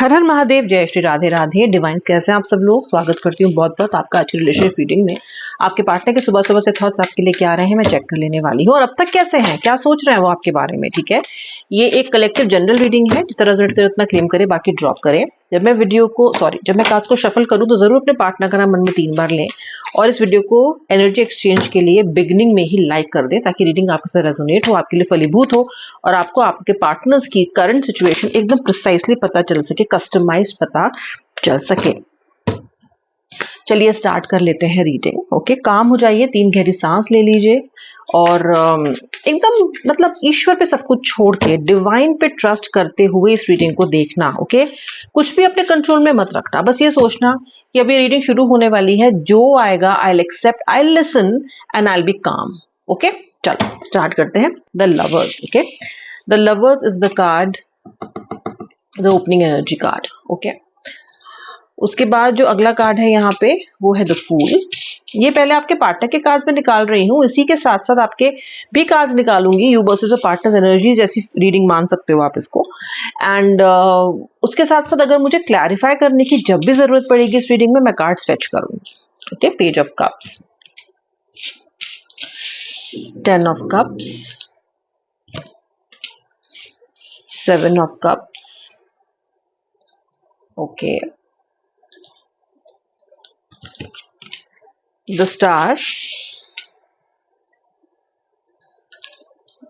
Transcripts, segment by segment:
हर हर महादेव, जय श्री राधे राधे। डिवाइन्स कैसे हैं आप सब लोग? स्वागत करती हूँ बहुत बहुत आपका आज की रिलेशनशिप रीडिंग में। आपके पार्टनर के सुबह सुबह से थॉट्स आपके लिए क्या आ रहे हैं मैं चेक कर लेने वाली हूँ, और अब तक कैसे हैं, क्या सोच रहे हैं वो आपके बारे में। ठीक है, ये एक कलेक्टिव जनरल रीडिंग है, जितना रेजोनेट करे उतना क्लेम करे, बाकी ड्रॉप करे। जब मैं कार्ड्स को शफल करूँ तो जरूर अपने पार्टनर का नाम मन में 3 बार लें, और इस वीडियो को एनर्जी एक्सचेंज के लिए बिगिनिंग में ही लाइक कर दें, ताकि रीडिंग आपके साथ रेजोनेट हो, आपके लिए फलीभूत हो, और आपको आपके पार्टनर्स की करंट सिचुएशन एकदम प्रिसाइसली पता चल सके, कस्टमाइज्ड पता चल सके। चलिए स्टार्ट कर लेते हैं रीडिंग। ओके, काम हो जाइए, 3 गहरी सांस ले लीजिए, और एकदम मतलब ईश्वर पे सब कुछ छोड़ के डिवाइन पे ट्रस्ट करते हुए इस रीडिंग को देखना। ओके, कुछ भी अपने कंट्रोल में मत रखना, बस ये सोचना कि अभी रीडिंग शुरू होने वाली है, जो आएगा I will accept, I will listen and I will be calm. Okay, चलो स्टार्ट करते हैं। The lovers. Okay, the lovers is the card, the opening energy card. Okay, उसके बाद जो अगला कार्ड है यहाँ पे वो है द फूल। ये पहले आपके पार्टनर के कार्ड में निकाल रही हूँ, इसी के साथ साथ आपके भी कार्ड निकालूंगी। यू वर्सेस पार्टनर्स एनर्जी जैसी रीडिंग मान सकते हो आप इसको। एंड उसके साथ साथ अगर मुझे क्लैरिफाई करने की जब भी जरूरत पड़ेगी इस रीडिंग में, मैं कार्ड्स फेच करूंगी। Okay, page of cups, 10 of cups, 7 of cups. Okay, the star,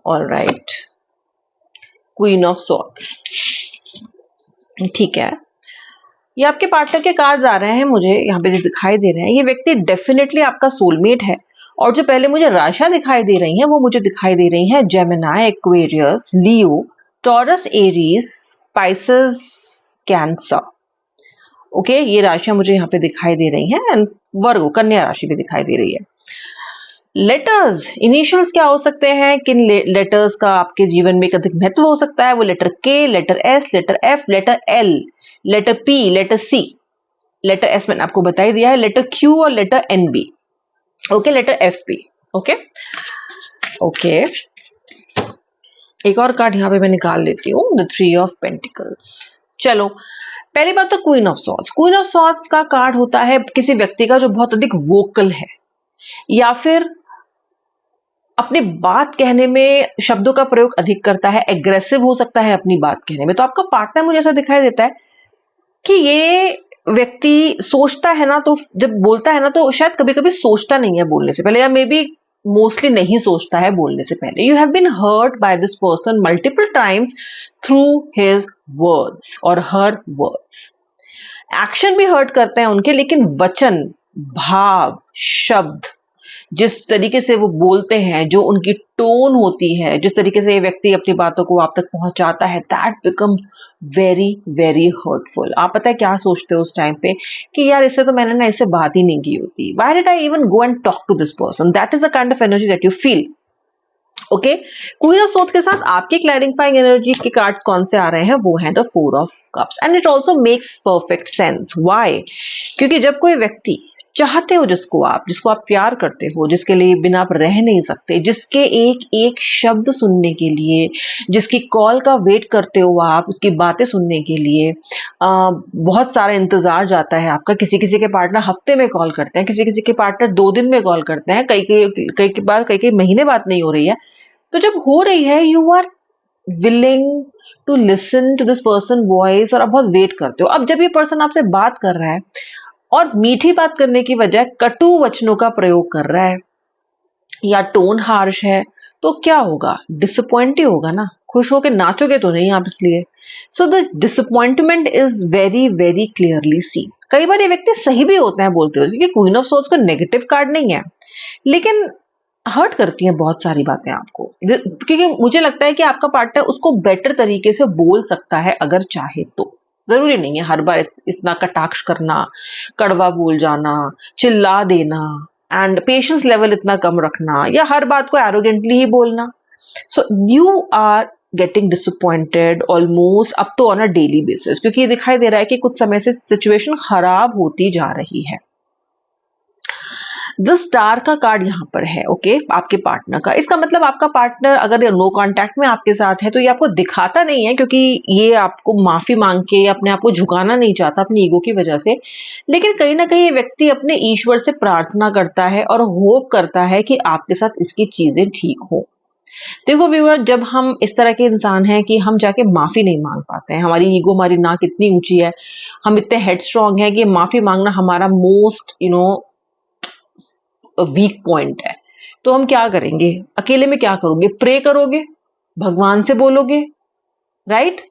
all right, queen of swords। ठीक है, ये आपके पार्टनर के कार्ड आ रहे हैं, मुझे यहाँ पे जो दिखाई दे रहे हैं, ये व्यक्ति डेफिनेटली आपका सोलमेट है। और जो पहले मुझे राशियां दिखाई दे रही हैं वो मुझे दिखाई दे रही हैं Gemini, Aquarius, Leo, Taurus, Aries, Pisces, Cancer. Okay, ये राशियां मुझे यहाँ पे दिखाई दे रही हैं, एंड वर्गो, कन्या राशि भी दिखाई दे रही है। लेटर्स, इनिशियल्स क्या हो सकते हैं, किन लेटर्स का आपके जीवन में अधिक महत्व हो सकता है? वो letter K, letter S, letter F, letter L, letter P, letter C. Letter S मैंने आपको बता ही दिया है, लेटर क्यू और letter N B. Okay, letter F P. Okay okay, एक और कार्ड यहाँ पे मैं निकाल लेती हूँ, द 3 ऑफ पेंटिकल्स। चलो, पहली बात तो queen of swords. Queen of swords का कार्ड होता है किसी व्यक्ति का जो बहुत अधिक वोकल है, या फिर अपनी बात कहने में शब्दों का प्रयोग अधिक करता है, एग्रेसिव हो सकता है अपनी बात कहने में। तो आपका पार्टनर मुझे ऐसा दिखाई देता है कि ये व्यक्ति सोचता है ना, तो जब बोलता है ना तो शायद कभी कभी सोचता नहीं है बोलने से पहले, या मे बी मोस्टली नहीं सोचता है बोलने से पहले। You have been hurt by this person multiple times through his words और हर वर्ड्स। एक्शन भी हर्ट करते हैं उनके, लेकिन वचन, भाव, शब्द, जिस तरीके से वो बोलते हैं, जो उनकी टोन होती है, जिस तरीके से ये व्यक्ति अपनी बातों को आप तक पहुंचाता है, that becomes very very hurtful. आप पता है क्या सोचते हो उस टाइम पे कि यार इससे तो मैंने ना इससे बात ही नहीं की होती, why did I even go and talk to this person. That is the kind of energy that you feel. Okay, queen of swords के साथ आपके क्लैरिफाइंग एनर्जी के कार्ड्स कौन से आ रहे हैं? वो हैं the 4 of cups, and it also makes perfect sense. Why? क्योंकि जब कोई व्यक्ति चाहते हो, जिसको आप प्यार करते हो, जिसके लिए बिना आप रह नहीं सकते, जिसके एक एक शब्द सुनने के लिए, जिसकी कॉल का वेट करते हो आप, उसकी बातें सुनने के लिए बहुत सारा इंतजार जाता है आपका। किसी किसी के पार्टनर हफ्ते में कॉल करते हैं, किसी किसी के पार्टनर 2 दिन में कॉल करते हैं, कई महीने बात नहीं हो रही है। तो जब हो रही है, you are willing to listen to this person voice, और आप बहुत वेट करते हो। अब जब ये पर्सन आपसे बात कर रहा है और मीठी बात करने की बजाय कटु वचनों का प्रयोग कर रहा है, या टोन हार्श है, तो क्या होगा? डिसअपॉइंट ही होगा ना, खुश होकर नाचोगे तो नहीं आप इसलिए। So the disappointment is very very clearly seen. कई बार ये व्यक्ति सही भी होते हैं बोलते हुए, क्योंकि क्वीन ऑफ सोर्ड्स को नेगेटिव कार्ड नहीं है, लेकिन हर्ट करती हैं बहुत सारी बातें आपको, क्योंकि मुझे लगता है कि आपका पार्टनर उसको बेटर तरीके से बोल सकता है अगर चाहे तो। जरूरी नहीं है हर बार इतना कटाक्ष करना, कड़वा बोल जाना, चिल्ला देना, एंड पेशेंस लेवल इतना कम रखना, या हर बात को एरोगेंटली ही बोलना। So you are getting disappointed almost अब तो ऑन अ डेली बेसिस, क्योंकि ये दिखाई दे रहा है कि कुछ समय से सिचुएशन खराब होती जा रही है। द स्टार का कार्ड यहाँ पर है, ओके, आपके पार्टनर का। इसका मतलब आपका पार्टनर अगर नो कांटेक्ट में आपके साथ है तो ये आपको दिखाता नहीं है, क्योंकि ये आपको माफी मांग के अपने आप को झुकाना नहीं चाहता अपनी ईगो की वजह से। लेकिन कहीं ना कहीं ये व्यक्ति अपने ईश्वर से प्रार्थना करता है और होप करता है कि आपके साथ इसकी चीजें ठीक हो। देखो व्यूअर, जब हम इस तरह के इंसान हैं कि हम जाके माफी नहीं मांग पाते हैं, हमारी ईगो, हमारी नाक इतनी ऊंची है, हम इतने हेडस्ट्रॉन्ग हैं कि माफी मांगना हमारा मोस्ट वीक पॉइंट है। तो हम क्या करेंगे? अकेले में क्या करोगे? प्रे करोगे, भगवान से बोलोगे, राइट?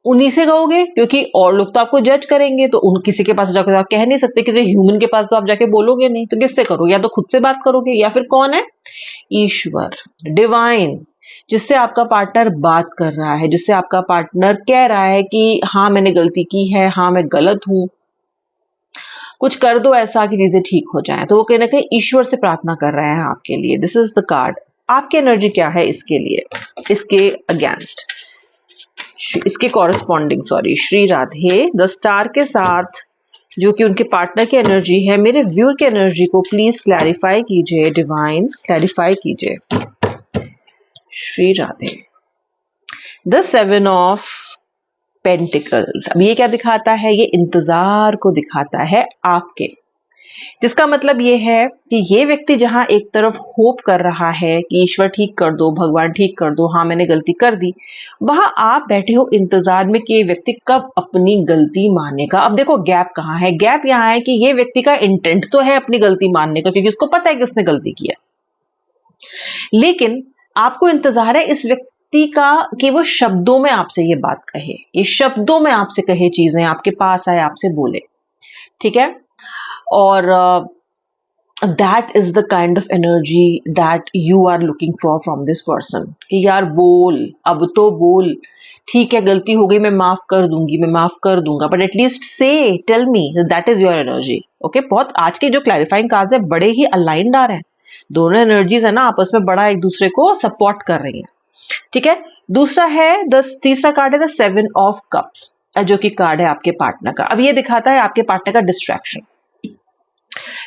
उन्हीं से कहोगे, क्योंकि और लोग तो आपको जज करेंगे, तो उन किसी के पास जाकर आप कह नहीं सकते, किसी ह्यूमन के पास तो आप जाके बोलोगे नहीं, तो किससे करोगे? या तो खुद से बात करोगे, या फिर कौन है? ईश्वर, डिवाइन, जिससे आपका पार्टनर बात कर रहा है, जिससे आपका पार्टनर कह रहा है कि हाँ मैंने गलती की है, हाँ मैं गलत हूं, कुछ कर दो ऐसा कि चीजें ठीक हो जाए। तो वो कहीं ना कहीं ईश्वर से प्रार्थना कर रहे हैं आपके लिए। This is the card. आपकी एनर्जी क्या है इसके लिए, इसके अगेंस्ट, इसके corresponding, sorry, Shri Radhe. The star के साथ जो कि उनके पार्टनर की एनर्जी है, मेरे व्यूअर की एनर्जी को प्लीज क्लैरिफाई कीजिए, डिवाइन क्लैरिफाई कीजिए। Shri Radhe. The 7 of pentacles, अब ये क्या दिखाता है? ये इंतजार को दिखाता है आपके, जिसका मतलब ये है कि ये व्यक्ति जहां एक तरफ होप कर रहा है कि ईश्वर ठीक कर दो, भगवान ठीक कर दो, हाँ मैंने गलती कर दी, वहां आप बैठे हो इंतजार में कि ये व्यक्ति कब अपनी गलती मानेगा। अब देखो गैप कहाँ है? गैप यहाँ है कि ये व्यक्ति का इंटेंट तो है अपनी गलती मानने का, क्योंकि उसको पता है कि उसने गलती की है, लेकिन आपको इंतजार है इस व्यक्ति का कि वो शब्दों में आपसे ये बात कहे, ये शब्दों में आपसे कहे चीजें, आपके पास आए, आपसे बोले, ठीक है? और that is the kind of energy that you are looking for from this person, कि यार बोल, अब तो बोल, ठीक है गलती हो गई, मैं माफ कर दूंगी, मैं माफ कर दूंगा, बट एटलीस्ट से tell me that is your energy. Okay, बहुत आज के जो क्लैरिफाइंग कार्ड है बड़े ही अलाइंड आ रहे हैं, दोनों एनर्जीज है ना आपस में बड़ा एक दूसरे को सपोर्ट कर रही हैं, ठीक है? दूसरा है तीसरा कार्ड है द 7 ऑफ कप्स, जो कि कार्ड है आपके पार्टनर का। अब ये दिखाता है आपके पार्टनर का डिस्ट्रैक्शन।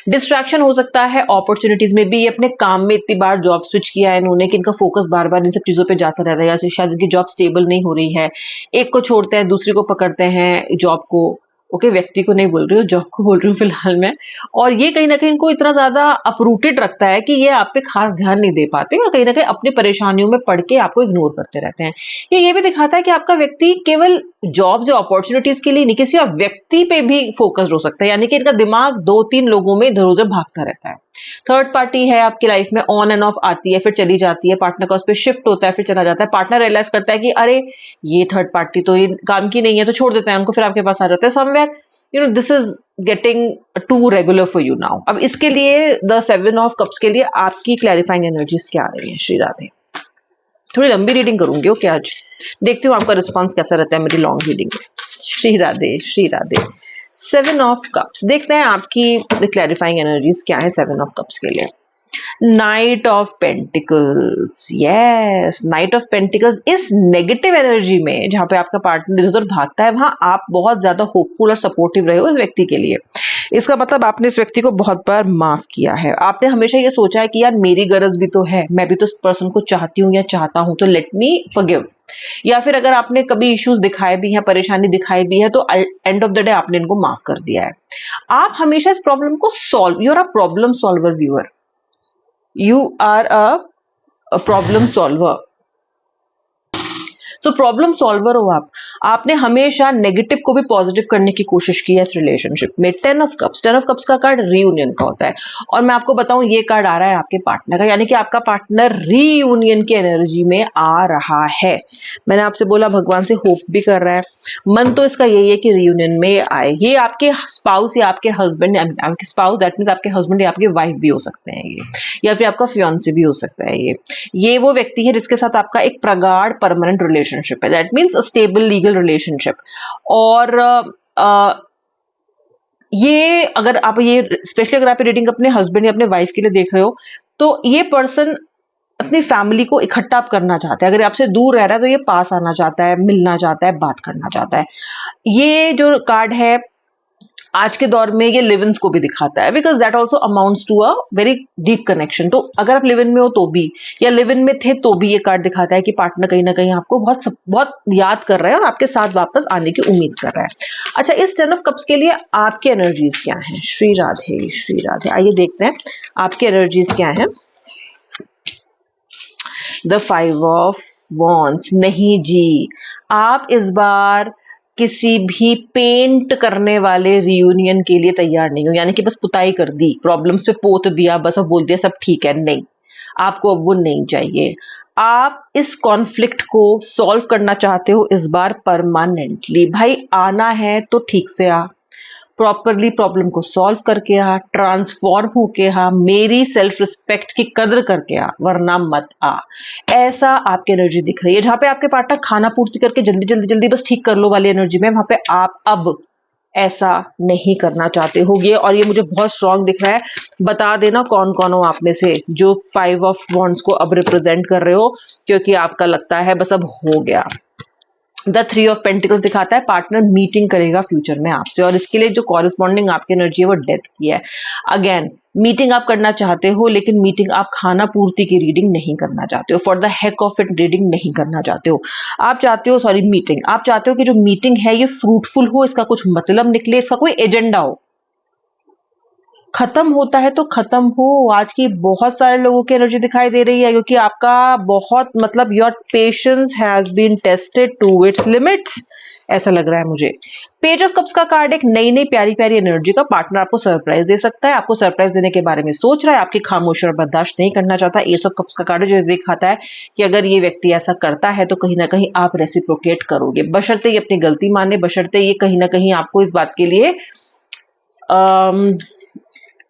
डिस्ट्रैक्शन हो सकता है अपॉर्चुनिटीज में भी, ये अपने काम में इतनी बार जॉब स्विच किया है इन्होंने कि इनका फोकस बार बार इन सब चीजों पे जाता रहता है, या शायद इनकी जॉब स्टेबल नहीं हो रही है, एक को छोड़ते हैं दूसरी को पकड़ते हैं, जॉब को, ओके, व्यक्ति को नहीं बोल रही हूँ, जॉब को बोल रही हूँ फिलहाल में। और ये कहीं ना कहीं इनको इतना ज्यादा अपरूटेड रखता है कि ये आप पे खास ध्यान नहीं दे पाते और कहीं ना कहीं अपनी परेशानियों में पड़ के आपको इग्नोर करते रहते हैं। ये भी दिखाता है कि आपका व्यक्ति केवल जॉब्स या अपॉर्चुनिटीज के लिए नहीं, किसी और व्यक्ति पे भी फोकस्ड हो सकता है, यानी कि इनका दिमाग 2-3 लोगों में इधर उधर भागता रहता है। थर्ड पार्टी है आपकी लाइफ में, ऑन एंड ऑफ आती है फिर चली जाती है, पार्टनर का उस पर शिफ्ट होता है फिर चला जाता है, पार्टनर रियलाइज करता है कि अरे ये थर्ड पार्टी तो ये काम की नहीं है, तो छोड़ देता है उनको, फिर आपके पास आ जाता है somewhere, this is getting too regular for you now. अब इसके लिए द 7 ऑफ कप्स के लिए आपकी क्लैरिफाइंग एनर्जीज क्या आ रही है श्री राधे? थोड़ी लंबी रीडिंग करूंगी, ओके, आज देखती हूँ आपका रिस्पॉन्स कैसा रहता है मेरी लॉन्ग रीडिंग में। श्री राधे, श्री राधे। 7 ऑफ कप्स, देखते हैं आपकी क्लैरिफाइंग एनर्जीज क्या है 7 ऑफ कप्स के लिए। Night of pentacles, yes, night of pentacles. इस नेगेटिव एनर्जी में जहां पे आपका पार्टनर इधर उधर भागता है, वहां आप बहुत ज्यादा होपफुल और सपोर्टिव रहे हो इस व्यक्ति के लिए। इसका मतलब आपने इस व्यक्ति को बहुत बार माफ किया है, आपने हमेशा ये सोचा है कि यार मेरी गरज भी तो है, मैं भी तो इस पर्सन को चाहती हूँ या चाहता हूं, तो लेट मी फॉरगिव। या फिर अगर आपने कभी इश्यूज दिखाए भी हैं, परेशानी दिखाई भी है, तो एंड ऑफ द डे आपने इनको माफ कर दिया है। आप हमेशा इस प्रॉब्लम को solve, you are a problem solver viewer, you are a problem solver। So problem solver हो आप, आपने हमेशा नेगेटिव को भी पॉजिटिव करने की कोशिश की है इस रिलेशनशिप में। 10 ऑफ कप्स, 10 ऑफ कप्स का कार्ड रीयूनियन का होता है, और मैं आपको बताऊं ये कार्ड आ रहा है आपके पार्टनर का, यानी कि आपका पार्टनर रीयूनियन की एनर्जी में आ रहा है। मैंने आपसे बोला भगवान से होप भी कर रहा है, मन तो इसका यही है कि रीयूनियन में आए। ये आपके स्पाउस या आपके हस्बैंड, आपके स्पाउस दैट मींस आपके हस्बैंड या आपके वाइफ भी हो सकते हैं ये, या फिर आपका फियांसे भी हो सकता है ये वो व्यक्ति है जिसके साथ आपका एक प्रगाढ़ परमानेंट रिलेशनशिप है, that means a stable legal relationship. और ये अगर आप ये स्पेशली अगर आप रीडिंग अपने हस्बैंड या अपने वाइफ के लिए देख रहे हो, तो ये पर्सन अपनी फैमिली को इकट्ठा करना चाहता है। अगर आपसे दूर रह रहा है तो ये पास आना चाहता है, मिलना चाहता है, बात करना चाहता है। ये जो कार्ड है आज के दौर में ये लिव-इन्स को भी दिखाता है, because that also amounts to a very deep connection. तो अगर आप लिव इन में हो तो भी, या लिव इन में थे तो भी, ये कार्ड दिखाता है कि पार्टनर कहीं ना कहीं आपको बहुत बहुत याद कर रहा है और आपके साथ वापस आने की उम्मीद कर रहा है। अच्छा, इस 10 ऑफ कप्स के लिए आपकी एनर्जीज क्या हैं? श्री राधे, श्री राधे। आइए देखते हैं आपकी एनर्जीज क्या हैं। The 5 of wands. नहीं जी, आप इस बार किसी भी पेंट करने वाले रियूनियन के लिए तैयार नहीं हो, यानी कि बस पुताई कर दी, प्रॉब्लम्स पे पोत दिया बस और बोल दिया सब ठीक है। नहीं, आपको अब वो नहीं चाहिए। आप इस कॉन्फ्लिक्ट को सॉल्व करना चाहते हो इस बार परमानेंटली। भाई आना है तो ठीक से आ, प्रॉपरली प्रॉब्लम को सॉल्व करके आ, ट्रांसफॉर्म होके आ, मेरी सेल्फ रिस्पेक्ट की कदर करके आ, वरना मत आ। ऐसा आपकी एनर्जी दिख रही है। जहां पे आपके पार्टनर खाना पूर्ति करके जल्दी जल्दी जल्दी बस ठीक कर लो वाली एनर्जी में, वहां पे आप अब ऐसा नहीं करना चाहते हो। ये और ये मुझे बहुत स्ट्रांग दिख रहा है। बता देना कौन कौन हो आप में से जो 5 ऑफ वॉन्ड्स को अब रिप्रेजेंट कर रहे हो, क्योंकि आपका लगता है बस अब हो गया। द 3 ऑफ पेंटिकल्स दिखाता है पार्टनर मीटिंग करेगा फ्यूचर में आपसे, और इसके लिए जो कॉरेस्पॉन्डिंग आपकी एनर्जी है वो डेथ की है। अगेन, मीटिंग आप करना चाहते हो, लेकिन मीटिंग आप खाना पूर्ति की रीडिंग नहीं करना चाहते हो, for the heck of it reading नहीं करना चाहते हो। आप चाहते हो, सॉरी, मीटिंग आप चाहते हो कि जो मीटिंग है ये फ्रूटफुल हो, इसका कुछ मतलब निकले, इसका कोई एजेंडा हो। खत्म होता है तो खत्म हो। आज की बहुत सारे लोगों की एनर्जी दिखाई दे रही है, क्योंकि आपका बहुत मतलब your patience has been tested to its limits, ऐसा लग रहा है मुझे। पेज ऑफ कप्स का कार्ड एक नई नई प्यारी प्यारी एनर्जी का, पार्टनर आपको सरप्राइज दे सकता है, आपको सरप्राइज देने के बारे में सोच रहा है, आपकी खामोशी और बर्दाश्त नहीं करना चाहता। एस ऑफ कप्स का कार्ड जो दिखाता है कि अगर ये व्यक्ति ऐसा करता है तो कहीं ना कहीं आप रेसिप्रोकेट करोगे, बशर्ते ये अपनी गलती माने, बशर्ते ये कहीं ना कहीं आपको इस बात के लिए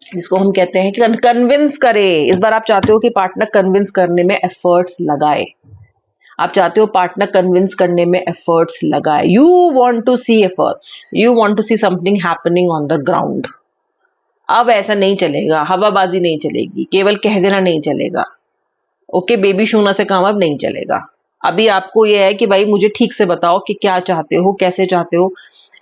जिसको हम कहते हैं कि कन्विंस करे। इस बार आप चाहते हो कि पार्टनर कन्विंस करने में एफर्ट्स लगाए, आप चाहते हो पार्टनर कन्विंस करने में एफर्ट्स लगाए। You want to see efforts, you want to see something happening on the ground. अब ऐसा नहीं चलेगा, हवाबाजी नहीं चलेगी, केवल कह देना नहीं चलेगा। ओके, बेबी शूना से काम अब नहीं चलेगा। अभी आपको यह है कि भाई मुझे ठीक से बताओ कि क्या चाहते हो, कैसे चाहते हो,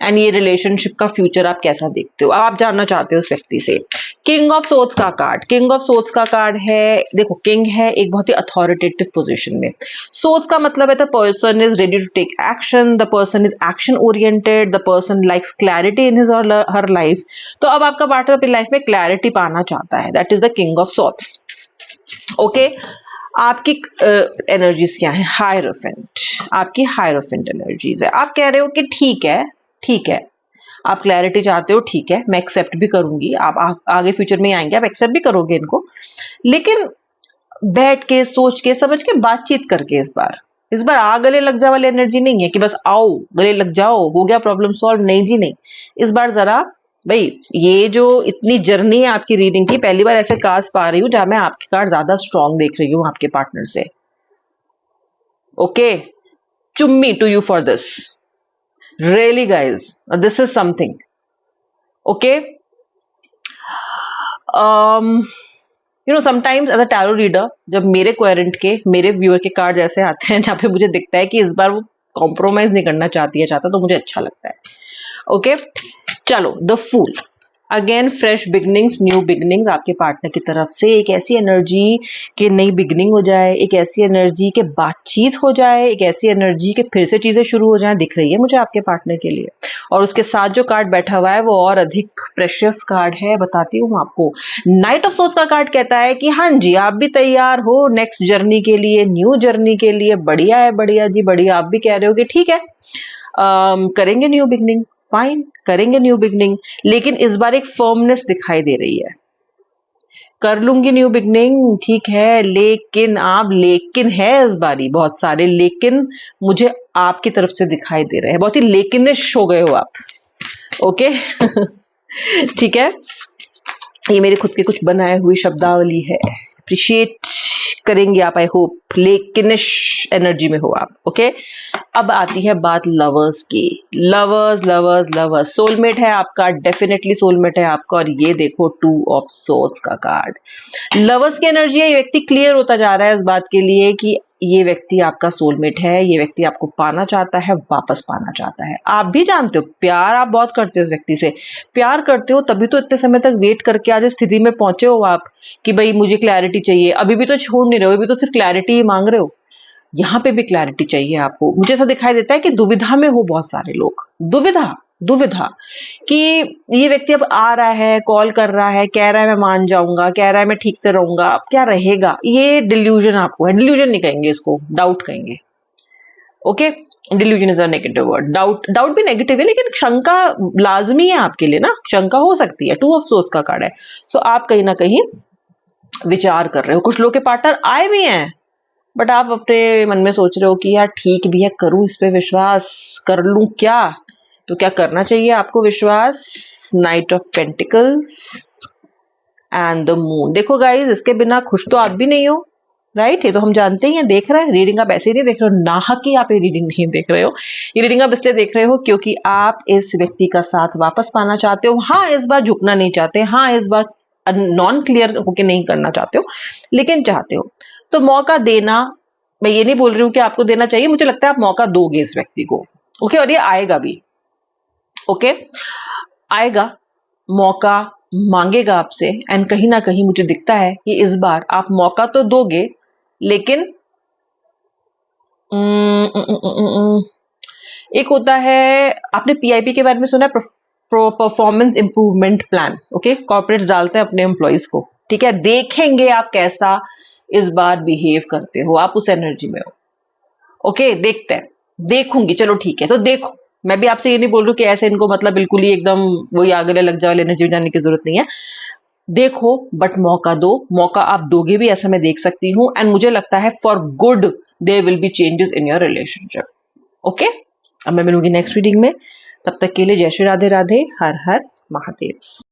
एंड ये रिलेशनशिप का फ्यूचर आप कैसा देखते हो, आप जानना चाहते हो उस व्यक्ति से। किंग ऑफ सोर्ड्स का कार्ड, किंग ऑफ सोर्ड्स का कार्ड है, देखो किंग है एक बहुत ही अथॉरिटेटिव पोजीशन में। सोर्ड्स का मतलब है the person is ready to take action, the person is action oriented, the person likes clarity in his और हर लाइफ। तो अब आपका पार्टनर अपनी लाइफ में क्लैरिटी पाना चाहता है, that is the king of swords. Okay, आपकी एनर्जीज क्या है? हायरोफेंट, आपकी हायरोफेंट एनर्जीज है। आप कह रहे हो कि ठीक है, ठीक है, आप क्लैरिटी चाहते हो, ठीक है, मैं एक्सेप्ट भी करूंगी, आप आगे फ्यूचर में आएंगे, आप एक्सेप्ट भी करोगे इनको, लेकिन बैठ के सोच के समझ के बातचीत करके। इस बार आ गले लग जा वाली एनर्जी नहीं है कि बस आओ गले लग जाओ हो गया प्रॉब्लम सॉल्व, नहीं जी नहीं। इस बार जरा भाई, ये जो इतनी जर्नी है आपकी रीडिंग की, पहली बार ऐसे कार्ड्स पा रही हूं जहां मैं आपके कार्ड ज्यादा स्ट्रांग देख रही हूं आपके पार्टनर से। ओके, चुम्मी to you for this, really guys, this is something. Okay, sometimes as a tarot reader, जब मेरे क्वेरेंट के, मेरे व्यूअर के कार्ड ऐसे आते हैं जहाँ पे मुझे दिखता है कि इस बार वो कॉम्प्रोमाइज नहीं करना चाहती है चाहता, तो मुझे अच्छा लगता है। ओके, चलो, the fool, again fresh beginnings, new beginnings आपके पार्टनर की तरफ से। एक ऐसी एनर्जी कि नई बिगनिंग हो जाए, एक ऐसी एनर्जी के बातचीत हो जाए, एक ऐसी एनर्जी के फिर से चीजें शुरू हो जाए, दिख रही है मुझे आपके पार्टनर के लिए। और उसके साथ जो कार्ड बैठा हुआ है वो और अधिक प्रेशियस कार्ड है, बताती हूँ आपको। नाइट ऑफ सोर्ड्स का कार्ड कहता है कि हाँ जी, आप भी तैयार हो नेक्स्ट जर्नी के लिए, न्यू जर्नी के लिए। बढ़िया है, बढ़िया जी बढ़िया। आप भी कह रहे हो कि ठीक है, करेंगे न्यू बिगनिंग, फाइन, करेंगे न्यू बिगनिंग, लेकिन इस बार एक फर्मनेस दिखाई दे रही है। कर लूंगी न्यू बिगनिंग, ठीक है, लेकिन आप, लेकिन है इस बारी बहुत सारे लेकिन मुझे आपकी तरफ से दिखाई दे रहे हैं, बहुत ही लेकिनिश हो गए हो आप। ओके ठीक है, ये मेरे खुद के कुछ बनाए हुई शब्दावली है, अप्रिशिएट करेंगे आप, आई होप। लेकिनिश एनर्जी में हो आप। ओके, अब आती है बात लवर्स की। लवर्स लवर्स लवर्स, सोलमेट है आपका, डेफिनेटली सोलमेट है आपका। और ये देखो 2 ऑफ सोर्ड्स का कार्ड, लवर्स की एनर्जी है। ये व्यक्ति क्लियर होता जा रहा है इस बात के लिए कि ये व्यक्ति आपका सोलमेट है, ये व्यक्ति आपको पाना चाहता है, वापस पाना चाहता है। आप भी जानते हो प्यार आप बहुत करते हो उस व्यक्ति से, प्यार करते हो तभी तो इतने समय तक वेट करके आज इस स्थिति में पहुंचे हो आप कि भाई मुझे क्लैरिटी चाहिए। अभी भी तो छोड़ नहीं रहे हो, अभी तो सिर्फ क्लैरिटी ही मांग रहे हो। यहाँ पे भी क्लैरिटी चाहिए आपको। मुझे ऐसा दिखाई देता है कि दुविधा में हो बहुत सारे लोग, दुविधा दुविधा कि ये व्यक्ति अब आ रहा है, कॉल कर रहा है, कह रहा है मैं मान जाऊंगा, कह रहा है मैं ठीक से रहूंगा, अब क्या रहेगा। ये डिल्यूजन आपको है, डिल्यूजन नहीं कहेंगे इसको, डाउट कहेंगे। Okay, delusion is a negative word. Doubt, doubt भी नेगेटिव है लेकिन शंका लाजमी है आपके लिए ना, शंका हो सकती है। टू ऑफ सोर्स का कार्ड है। सो आप कहीं ना कहीं विचार कर रहे हो। कुछ लोग के पार्टनर आए भी हैं बट आप अपने मन में सोच रहे हो कि यार ठीक भी है, करूं इस पे विश्वास, कर लूं क्या। तो क्या करना चाहिए आपको विश्वास? Night of pentacles and the moon. देखो गाइस, इसके बिना खुश तो आप भी नहीं हो, राइट? ये तो हम जानते ही हैं। देख रहे हैं रीडिंग, आप ऐसे ही नहीं देख रहे हो, नाहक ही आप ये रीडिंग नहीं देख रहे हो। ये रीडिंग आप इसलिए देख रहे हो क्योंकि आप इस व्यक्ति का साथ वापस पाना चाहते हो। हाँ, इस बार झुकना नहीं चाहते, हाँ इस बार नॉन क्लियर होके नहीं करना चाहते हो, लेकिन चाहते हो। तो मौका देना, मैं ये नहीं बोल रही हूँ कि आपको देना चाहिए, मुझे लगता है आप मौका दोगे इस व्यक्ति को। ओके, और ये आएगा भी। ओके, आएगा, मौका मांगेगा आपसे एंड कहीं ना कहीं मुझे दिखता है कि इस बार आप मौका तो दोगे लेकिन एक होता है, आपने पीआईपी के बारे में सुना है, performance improvement plan. Okay, corporates डालते हैं अपने एम्प्लॉइज को, ठीक है, देखेंगे आप कैसा इस बार बिहेव करते हो, आप उस एनर्जी में हो। ओके, देखते हैं, देखूंगी, चलो ठीक है, तो देखो। मैं भी आपसे ये नहीं बोल रही हूँ कि ऐसे इनको मतलब बिल्कुल ही एकदम वही आगे लग जाए वाले एनर्जी में जाने की जरूरत नहीं है। देखो, बट मौका दो, मौका आप दोगे भी ऐसा मैं देख सकती हूँ एंड मुझे लगता है for good there will be changes in your relationship. Okay, अब मैं मिलूंगी नेक्स्ट रीडिंग में। तब तक के लिए जय श्री राधे राधे, हर हर महादेव।